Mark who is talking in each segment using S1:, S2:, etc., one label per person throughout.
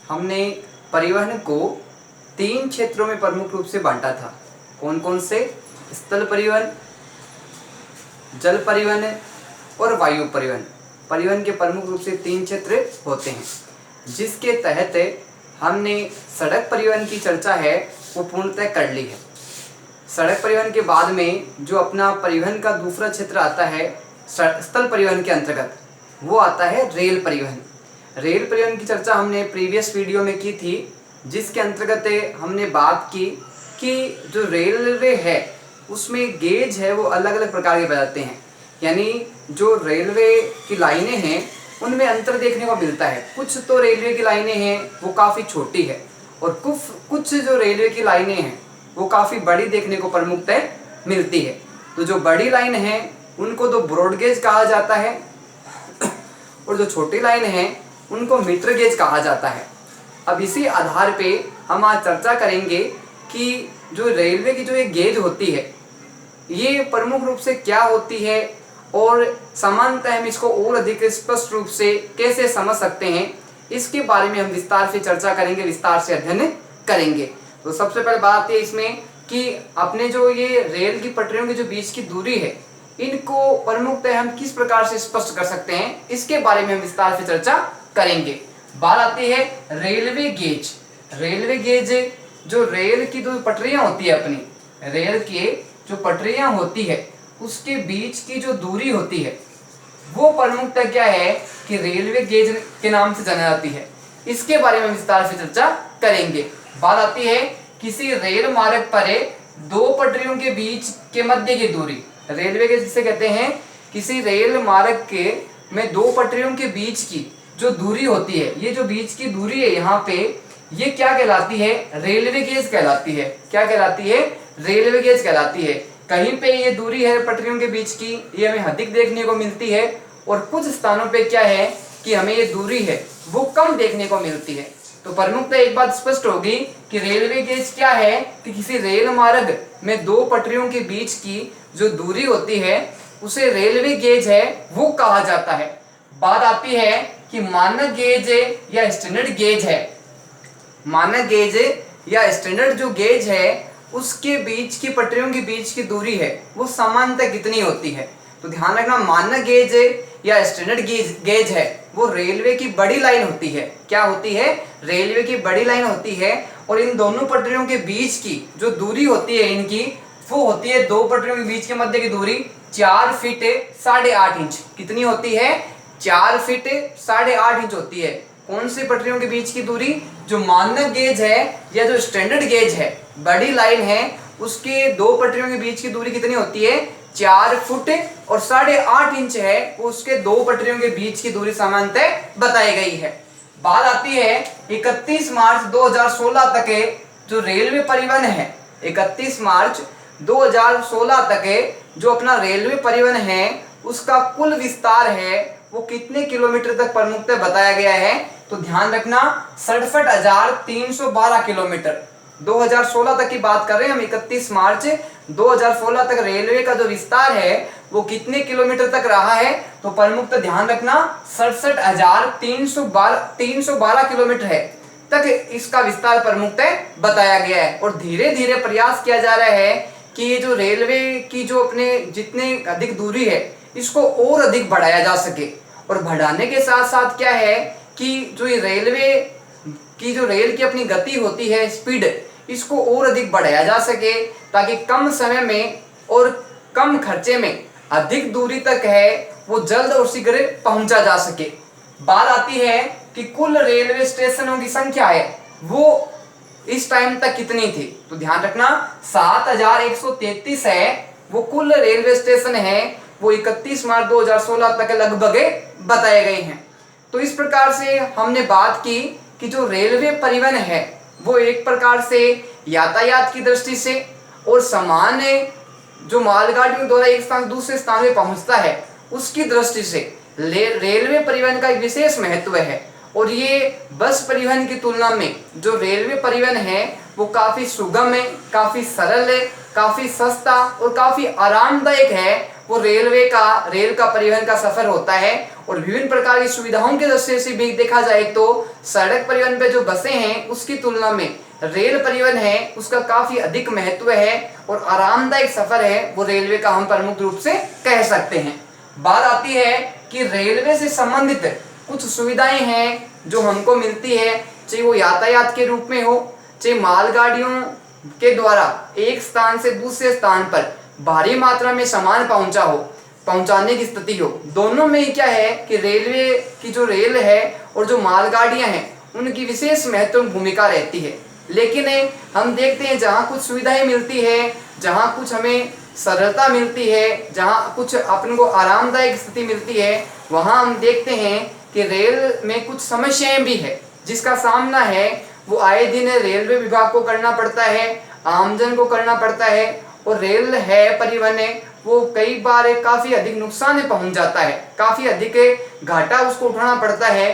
S1: हमने परिवहन को 3 क्षेत्रों में प्रमुख रूप से बांटा था। कौन कौन से? स्थल परिवहन, जल परिवहन और वायु परिवहन। परिवहन के प्रमुख रूप से 3 क्षेत्र होते हैं, जिसके तहत हमने सड़क परिवहन की चर्चा है वो पूर्णतः कर ली है। सड़क परिवहन के बाद में जो अपना परिवहन का दूसरा क्षेत्र आता है स्थल परिवहन के अंतर्गत, वो आता है रेल परिवहन। रेल परिवहन की चर्चा हमने प्रीवियस वीडियो में की थी, जिसके अंतर्गत हमने बात की कि जो रेलवे है उसमें गेज है वो अलग अलग प्रकार के पाए जाते हैं। यानी जो रेलवे की लाइनें हैं उनमें अंतर देखने को मिलता है। कुछ तो रेलवे की लाइनें हैं वो काफ़ी छोटी है और कुछ जो रेलवे की लाइनें हैं वो काफ़ी बड़ी देखने को प्रमुखतः मिलती है। तो जो बड़ी लाइन है उनको तो ब्रॉड गेज कहा जाता है और जो छोटी लाइन है उनको मीटर गेज कहा जाता है। अब इसी आधार पे हम आज चर्चा करेंगे कि जो रेलवे की जो एक गेज होती है ये प्रमुख रूप से क्या होती है और सामान्यतः हम इसको और अधिक स्पष्ट रूप से कैसे समझ सकते हैं, इसके बारे में हम विस्तार से चर्चा करेंगे, विस्तार से अध्ययन करेंगे। तो सबसे पहले बात है इसमें कि अपने जो ये रेल की पटरियों के जो बीच की दूरी है इनको प्रमुखतः हम किस प्रकार से स्पष्ट कर सकते हैं, इसके बारे में हम विस्तार से चर्चा करेंगे। बात आती है रेलवे गेज। रेलवे गेज जो रेल की जो पटरियां होती है, अपनी रेल के जो पटरियां होती है उसके बीच की जो दूरी होती है वो प्रमुखतः क्या है कि रेलवे गेज के नाम से जानी जाती है। इसके बारे में विस्तार से चर्चा करेंगे। बात आती है किसी रेल मार्ग पर 2 पटरियों के बीच के मध्य की दूरी, रेलवे गेज जिसे कहते हैं। किसी रेल मार्ग के में 2 पटरियों के बीच की जो दूरी होती है, ये जो बीच की दूरी है यहाँ पे, ये क्या कहलाती है? रेलवे गेज कहलाती है। क्या कहलाती है? रेलवे गेज कहलाती है। कहीं पे ये दूरी है पटरियों के बीच की, ये हमें अधिक देखने को मिलती है और कुछ स्थानों पे क्या है कि हमें ये दूरी है वो कम देखने को मिलती है। तो प्रमुखतः एक बात स्पष्ट होगी कि रेलवे गेज क्या है कि किसी रेल मार्ग में 2 पटरियों के बीच की जो दूरी होती है उसे रेलवे गेज है वो कहा जाता है। बात आती है कि मानक गेज या स्टैंडर्ड गेज है। मानक गेज या स्टैंडर्ड जो गेज है उसके बीच की पटरियों के बीच की दूरी है वो सामान्यतः कितनी होती है? तो ध्यान रखना, मानक गेज या स्टैंडर्ड गेज है वो रेलवे की बड़ी लाइन होती है। क्या होती है? रेलवे की बड़ी लाइन होती है और इन दोनों पटरियों के बीच की जो दूरी होती है इनकी, वो होती है 2 पटरियों के बीच के मध्य की दूरी 4 फीट 8.5 इंच। कितनी होती है? 4 फीट 8.5 इंच होती है। कौन सी पटरियों के बीच की दूरी? जो मानक गेज है या जो स्टैंडर्ड गेज है, बड़ी लाइन है, उसके 2 पटरियों के बीच की दूरी कितनी होती है? 4 फुट और 8.5 इंच है, उसके 2 पटरियों के बीच की दूरी सामान्यतः बताई गई है। बात आती है 31 मार्च 2016 तक जो रेलवे परिवहन है, 31 मार्च 2016 तक जो अपना रेलवे परिवहन है उसका कुल विस्तार है वो कितने किलोमीटर तक प्रमुखतः बताया गया है? तो ध्यान रखना 67,312 किलोमीटर। 2016 तक की बात कर रहे हैं हम। 31 मार्च 2016 तक रेलवे का जो विस्तार है वो कितने किलोमीटर तक रहा है? तो प्रमुखतः ध्यान रखना 67,312 किलोमीटर है तक इसका विस्तार प्रमुखतः बताया गया है। और धीरे धीरे प्रयास किया जा रहा है कि ये जो रेलवे की जो अपने जितने अधिक दूरी है इसको और अधिक बढ़ाया जा सके। और बढ़ाने के साथ साथ क्या है कि जो ये रेलवे की जो रेल की अपनी गति होती है, स्पीड, इसको और अधिक बढ़ाया जा सके ताकि कम समय में और कम खर्चे में अधिक दूरी तक है वो जल्द और शीघ्र पहुंचा जा सके। बात आती है कि कुल रेलवे स्टेशनों की संख्या है वो इस टाइम तक कितनी थी? तो ध्यान रखना 7,133 है वो कुल रेलवे स्टेशन है वो 31 मार्च 2016 तक लगभग बताए गए हैं। तो इस प्रकार से हमने बात की कि जो रेलवे परिवहन है वो एक प्रकार से यातायात की दृष्टि से और सामान्य जो मालगाड़ियों द्वारा एक स्थान दूसरे स्थान में पहुंचता है उसकी दृष्टि से रेलवे परिवहन का एक विशेष महत्व है। और ये बस परिवहन की तुलना में जो रेलवे परिवहन है वो काफ़ी सुगम है, काफ़ी सरल है, काफ़ी सस्ता और काफ़ी आरामदायक है वो रेल का परिवहन का सफर होता है। और विभिन्न प्रकार की सुविधाओं के दृष्टि से भी देखा जाए तो सड़क परिवहन पे जो बसें हैं उसकी तुलना में रेल परिवहन है उसका काफी अधिक महत्व है और आरामदायक सफर है वो रेलवे का हम प्रमुख रूप से कह सकते हैं। बात आती है कि रेलवे से संबंधित कुछ सुविधाएं हैं जो हमको मिलती है, चाहे वो यातायात के रूप में हो, चाहे मालगाड़ियों के द्वारा एक स्थान से दूसरे स्थान पर भारी मात्रा में सामान पहुंचाने की स्थिति हो। दोनों में क्या है कि रेलवे की जो रेल है और जो मालगाड़ियां हैं उनकी विशेष महत्वपूर्ण भूमिका रहती है। लेकिन हम देखते हैं जहाँ कुछ सुविधाएं मिलती है, जहाँ कुछ हमें सरलता मिलती है, जहाँ कुछ अपन को आरामदायक स्थिति मिलती है, वहाँ हम देखते हैं कि रेल में कुछ समस्याएं भी है जिसका सामना है वो आए दिन रेलवे विभाग को करना पड़ता है, आमजन को करना पड़ता है। और रेल है परिवहन है वो कई बार काफी अधिक नुकसान पहुंच जाता है, काफी अधिक घाटा उसको उठाना पड़ता है,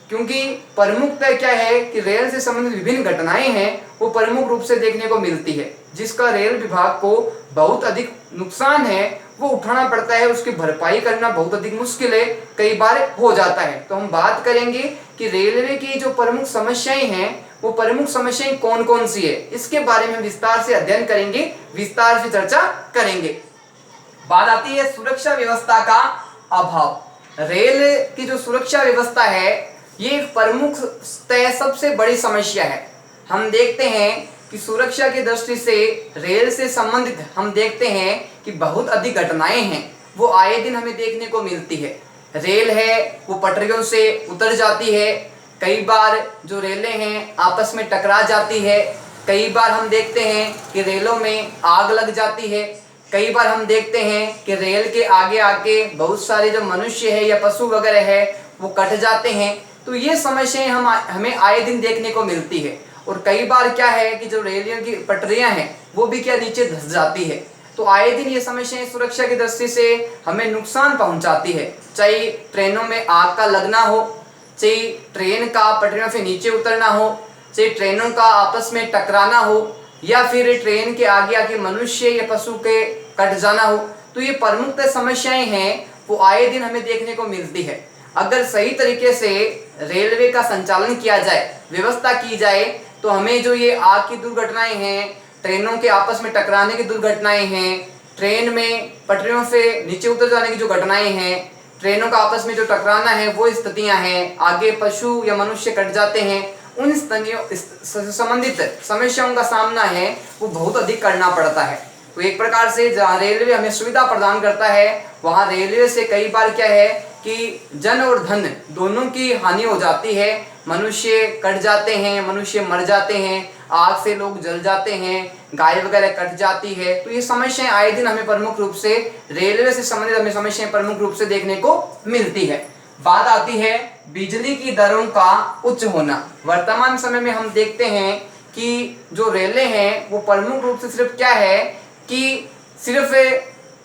S1: क्योंकि प्रमुखतः क्या है कि रेल से संबंधित विभिन्न घटनाएं हैं वो प्रमुख रूप से देखने को मिलती है जिसका रेल विभाग को बहुत अधिक नुकसान है वो उठाना पड़ता है, उसकी भरपाई करना बहुत अधिक मुश्किल है, कई बार हो जाता है। तो हम बात करेंगे कि रेलवे की जो प्रमुख समस्याएं हैं वो प्रमुख समस्याएं कौन कौन सी है, इसके बारे में विस्तार से अध्ययन करेंगे, विस्तार से चर्चा करेंगे। बात आती है सुरक्षा व्यवस्था का अभाव। रेल की जो सुरक्षा व्यवस्था है ये एक प्रमुख सबसे बड़ी समस्या है। हम देखते हैं कि सुरक्षा की दृष्टि से रेल से संबंधित हम देखते हैं कि बहुत अधिक घटनाएं हैं वो आए दिन हमें देखने को मिलती है। रेल है वो पटरियों से उतर जाती है, कई बार जो रेलें हैं आपस में टकरा जाती है, कई बार हम देखते हैं कि रेलों में आग लग जाती है, कई बार हम देखते हैं कि रेल के आगे आके बहुत सारे जो मनुष्य है या पशु वगैरह है वो कट जाते हैं। तो ये समस्याएं हमें आए दिन देखने को मिलती है। और कई बार क्या है कि जो रेलियों की पटरियां हैं वो भी क्या नीचे धंस जाती है। तो आए दिन ये समस्याएं सुरक्षा की दृष्टि से हमें नुकसान पहुंचाती है, चाहे ट्रेनों में आग का लगना हो, चाहे ट्रेन का पटरियों से नीचे उतरना हो, चाहे ट्रेनों का आपस में टकराना हो, या फिर ट्रेन के आगे आके मनुष्य या पशु के कट जाना हो। तो ये प्रमुख समस्याएं हैं वो आए दिन हमें देखने को मिलती है। अगर सही तरीके से रेलवे का संचालन किया जाए, व्यवस्था की जाए, तो हमें जो ये आग की दुर्घटनाएं हैं, ट्रेनों के आपस में टकराने की दुर्घटनाएं हैं, ट्रेन में पटरियों से नीचे उतर जाने की जो घटनाएं हैं, ट्रेनों का आपस में जो टकराना है वो स्थितियां हैं, आगे पशु या मनुष्य कट जाते हैं, उन संबंधित समस्याओं का सामना है वो बहुत अधिक करना पड़ता है। तो एक प्रकार से जहाँ रेलवे हमें सुविधा प्रदान करता है वहाँ रेलवे से कई बार क्या है कि जन और धन दोनों की हानि हो जाती है, मनुष्य कट जाते हैं, मनुष्य मर जाते हैं, आग से लोग जल जाते हैं, गाय वगैरह कट जाती है। तो ये समस्याएं आए दिन हमें प्रमुख रूप से रेलवे से संबंधित हमें समस्याएं प्रमुख रूप से देखने को मिलती है। बात आती है बिजली की दरों का उच्च होना। वर्तमान समय में हम देखते हैं कि जो रेलें हैं वो प्रमुख रूप से सिर्फ क्या है कि सिर्फ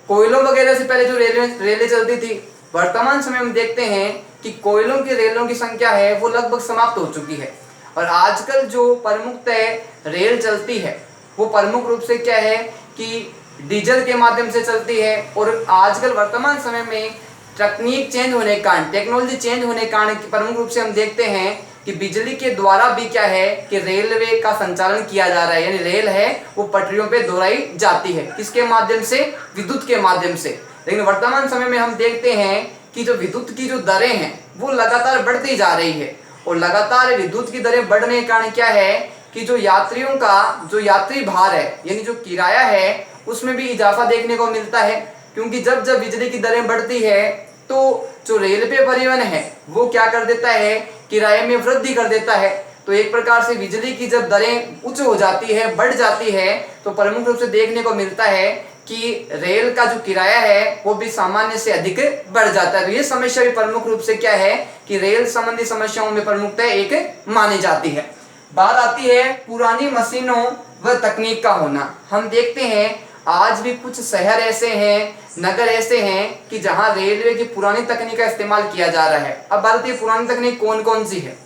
S1: कोयलों वगैरह से पहले जो रेलें चलती थी, वर्तमान समय में देखते हैं कि कोयलों की रेलों की संख्या है वो लगभग समाप्त हो चुकी है और आजकल जो प्रमुखतः रेल चलती है वो प्रमुख रूप से क्या है कि डीजल के माध्यम से चलती है। और आजकल वर्तमान समय में तकनीक चेंज होने के कारण, टेक्नोलॉजी चेंज होने के कारण प्रमुख रूप से हम देखते हैं कि बिजली के द्वारा भी क्या है कि रेलवे का संचालन किया जा रहा है, यानी रेल है वो पटरियों पे दौड़ाई जाती है। किसके माध्यम से? विद्युत के माध्यम से। लेकिन वर्तमान समय में हम देखते हैं कि जो विद्युत की जो दरें हैं वो लगातार बढ़ती जा रही है और लगातार विद्युत की दरें बढ़ने के कारण क्या है कि जो यात्रियों का जो यात्री भार है यानी जो किराया है उसमें भी इजाफा देखने को मिलता है, क्योंकि जब जब बिजली की दरें बढ़ती है तो जो रेलवे परिवहन है वो क्या कर देता है, किराए में वृद्धि कर देता है। तो एक प्रकार से बिजली की जब दरें उच्च हो जाती है, बढ़ जाती है, तो प्रमुख रूप से देखने को मिलता है कि रेल का जो किराया है वो भी सामान्य से अधिक बढ़ जाता है। तो ये समस्या भी प्रमुख रूप से क्या है कि रेल संबंधी समस्याओं में प्रमुखता एक मानी जाती है। बात आती है पुरानी मशीनों व तकनीक का होना। हम देखते हैं आज भी कुछ शहर ऐसे हैं, नगर ऐसे हैं कि जहां रेलवे की पुरानी तकनीक का इस्तेमाल किया जा रहा है। अब बात आती है पुरानी तकनीक कौन कौन सी है।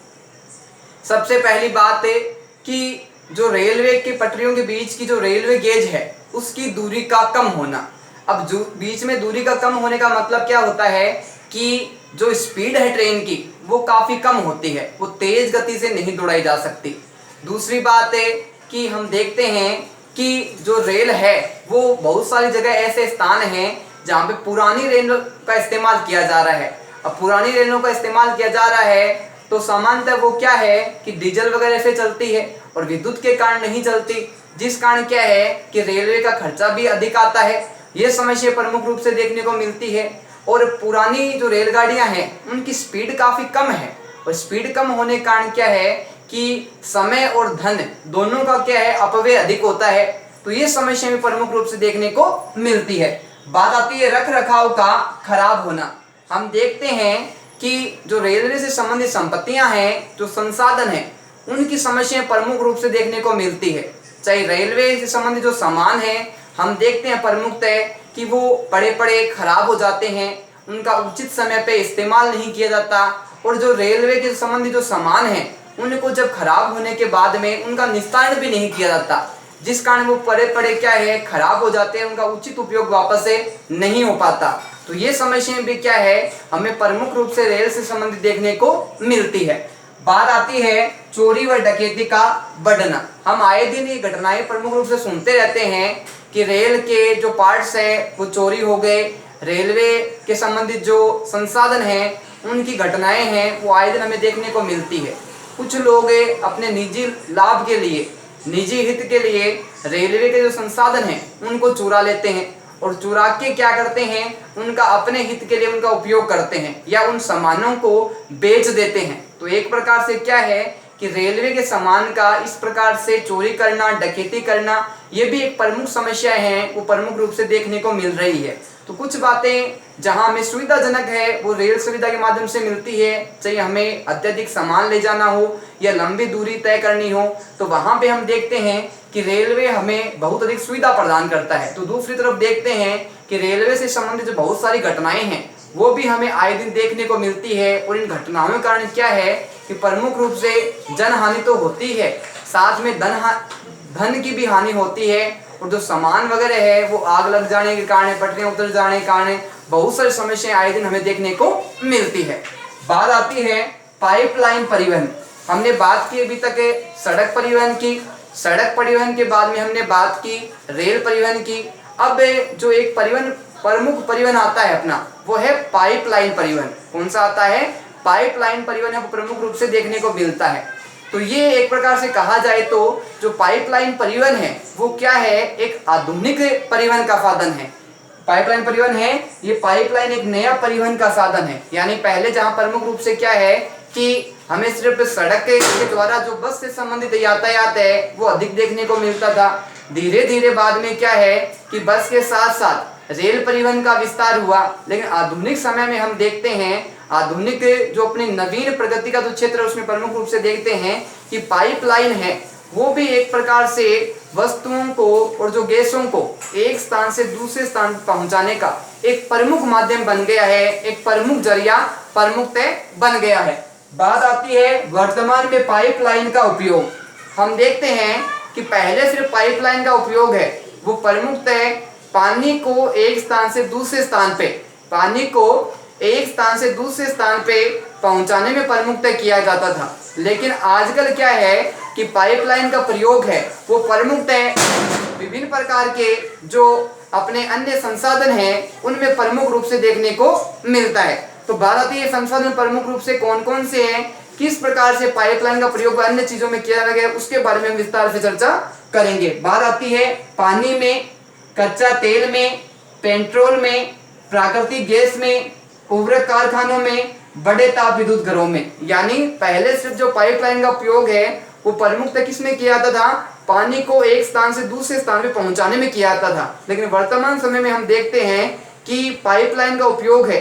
S1: सबसे पहली बात है कि जो रेलवे की पटरियों के बीच की जो रेलवे गेज है उसकी दूरी का कम होना। अब जो बीच में दूरी का कम होने का मतलब क्या होता है कि जो स्पीड है ट्रेन की वो काफ़ी कम होती है, वो तेज़ गति से नहीं दौड़ाई जा सकती। दूसरी बात है कि हम देखते हैं कि जो रेल है वो बहुत सारी जगह ऐसे स्थान हैं जहाँ पे पुरानी रेल का इस्तेमाल किया जा रहा है। अब पुरानी रेलों का इस्तेमाल किया जा रहा है तो सामान्यतः वो क्या है कि डीजल वगैरह से चलती है और विद्युत के कारण नहीं चलती, जिस कारण क्या है कि रेलवे का खर्चा भी अधिक आता है। ये समस्या प्रमुख रूप से देखने को मिलती है। और पुरानी जो रेलगाड़ियां हैं उनकी स्पीड काफ़ी कम है और स्पीड कम होने के कारण क्या है कि समय और धन दोनों का क्या है अपव्यय अधिक होता है। तो ये समस्या भी प्रमुख रूप से देखने को मिलती है। बात आती है रख रखाव का खराब होना। हम देखते हैं कि जो रेलवे से संबंधित संपत्तियां हैं, जो संसाधन हैं, उनकी समस्याएं प्रमुख रूप से देखने को मिलती है। चाहे रेलवे से संबंधित जो सामान है हम देखते हैं प्रमुखतः कि वो पड़े पड़े खराब हो जाते हैं, उनका उचित समय पे इस्तेमाल नहीं किया जाता। और जो रेलवे के संबंधित जो सामान है उनको जब खराब होने के बाद में उनका निस्तारण भी नहीं किया जाता, जिस कारण वो पड़े पड़े क्या है खराब हो जाते हैं, उनका उचित उपयोग वापस से नहीं हो पाता। तो ये समस्याएं भी क्या है हमें प्रमुख रूप से रेल से संबंधित देखने को मिलती है। बात आती है चोरी व डकैती का बढ़ना। हम आए दिन ये घटनाएं प्रमुख रूप से सुनते रहते हैं कि रेल के जो पार्ट्स हैं वो चोरी हो गए, रेलवे के संबंधित जो संसाधन हैं उनकी घटनाएं हैं वो आए दिन हमें देखने को मिलती है। कुछ लोग अपने निजी लाभ के लिए, निजी हित के लिए रेलवे के जो संसाधन हैं उनको चुरा लेते हैं और चुरा के क्या करते हैं उनका अपने हित के लिए उनका उपयोग करते हैं या उन सामानों को बेच देते हैं। तो एक प्रकार से क्या है कि रेलवे के सामान का इस प्रकार से चोरी करना, डकैती करना, ये भी एक प्रमुख समस्या है, वो प्रमुख रूप से देखने को मिल रही है। तो कुछ बातें जहां हमें सुविधाजनक है वो रेल सुविधा के माध्यम से मिलती है, चाहे हमें अत्यधिक सामान ले जाना हो या लंबी दूरी तय करनी हो, तो वहां पे हम देखते हैं कि रेलवे हमें बहुत अधिक सुविधा प्रदान करता है। तो दूसरी तरफ देखते हैं कि रेलवे से संबंधित जो बहुत सारी घटनाएं हैं वो भी हमें आए दिन देखने को मिलती है। और इन घटनाओं के कारण क्या है कि प्रमुख रूप से जनहानि तो होती है, साथ में धन की भी हानि होती है। और जो सामान वगैरह है वो आग लग जाने के कारण, पटरियां उतर जाने के कारण बहुत सारी समस्याएं आए दिन हमें देखने को मिलती है। बात आती है पाइपलाइन परिवहन। हमने बात की अभी तक सड़क परिवहन की, सड़क परिवहन के बाद में हमने बात की रेल परिवहन की। अब जो एक परिवहन प्रमुख परिवहन आता है अपना वो है पाइपलाइन परिवहन। कौन सा आता है? पाइपलाइन परिवहन हमको प्रमुख रूप से देखने को मिलता है। तो ये एक प्रकार से कहा जाए तो जो पाइपलाइन परिवहन है वो क्या है, एक आधुनिक परिवहन का साधन है। पाइपलाइन परिवहन है, ये पाइपलाइन एक नया परिवहन का साधन है। यानी पहले जहां प्रमुख रूप से क्या है कि हमें सिर्फ सड़क के द्वारा जो बस से संबंधित यातायात है वो अधिक देखने को मिलता था। धीरे धीरे बाद में क्या है कि बस के साथ साथ रेल परिवहन का विस्तार हुआ। लेकिन आधुनिक समय में हम देखते हैं, आधुनिक जो अपनी नवीन प्रगति का जो क्षेत्र है उसमें प्रमुख रूप से देखते हैं कि पाइपलाइन है वो भी एक प्रकार से वस्तुओं को और जो गैसों को एक स्थान से दूसरे स्थान पहुंचाने का एक प्रमुख माध्यम बन गया है, एक प्रमुख जरिया, प्रमुखतः बन गया है। बात आती है वर्तमान में पाइपलाइन का उपयोग। हम देखते हैं कि पहले सिर्फ पाइपलाइन का उपयोग है वो प्रमुखतः पानी को एक स्थान से दूसरे स्थान पे, पानी को एक स्थान से दूसरे स्थान पे पहुंचाने में प्रमुखतः किया जाता था। लेकिन आजकल क्या है कि पाइपलाइन का प्रयोग है वो प्रमुखतः विभिन्न प्रकार के जो अपने अन्य संसाधन हैं उनमें प्रमुख रूप से देखने को मिलता है। तो बात आती है संसाधन प्रमुख रूप से कौन कौन से हैं, किस प्रकार से पाइपलाइन का प्रयोग अन्य चीजों में किया गया, उसके बारे में हम विस्तार से चर्चा करेंगे। बात आती है पानी में, कच्चा तेल में, पेट्रोल में, प्राकृतिक गैस में, उर्वरक कारखानों में, बड़े ताप विद्युत घरों में। यानी पहले सिर्फ जो पाइपलाइन का उपयोग है वो प्रमुखतः किसमें किया जाता था, पानी को एक स्थान से दूसरे स्थान पे पहुंचाने में किया जाता था। लेकिन वर्तमान समय में हम देखते हैं कि पाइपलाइन का उपयोग है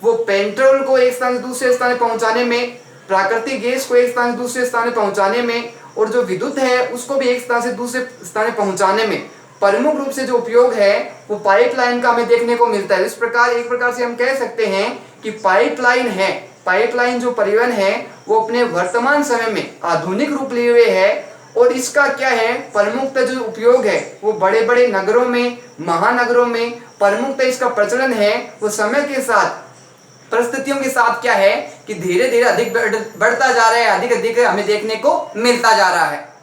S1: वो पेट्रोल को एक स्थान से दूसरे स्थान पे पहुंचाने में, प्राकृतिक गैस को एक स्थान से दूसरे स्थान पे पहुंचाने में, और जो विद्युत है उसको भी एक स्थान से दूसरे स्थान पे पहुंचाने में प्रमुख रूप से जो उपयोग है वो पाइपलाइन का हमें देखने को मिलता है। इस प्रकार एक प्रकार से हम कह सकते हैं कि पाइपलाइन है, पाइपलाइन जो परिवहन है वो अपने वर्तमान समय में आधुनिक रूप लिए हुए है। और इसका क्या है प्रमुखतः जो उपयोग है वो बड़े बड़े नगरों में, महानगरों में प्रमुखतः इसका प्रचलन है वो समय के साथ, परिस्थितियों के साथ क्या है कि धीरे धीरे अधिक बढ़ता जा रहा है, अधिक अधिक हमें देखने को मिलता जा रहा है।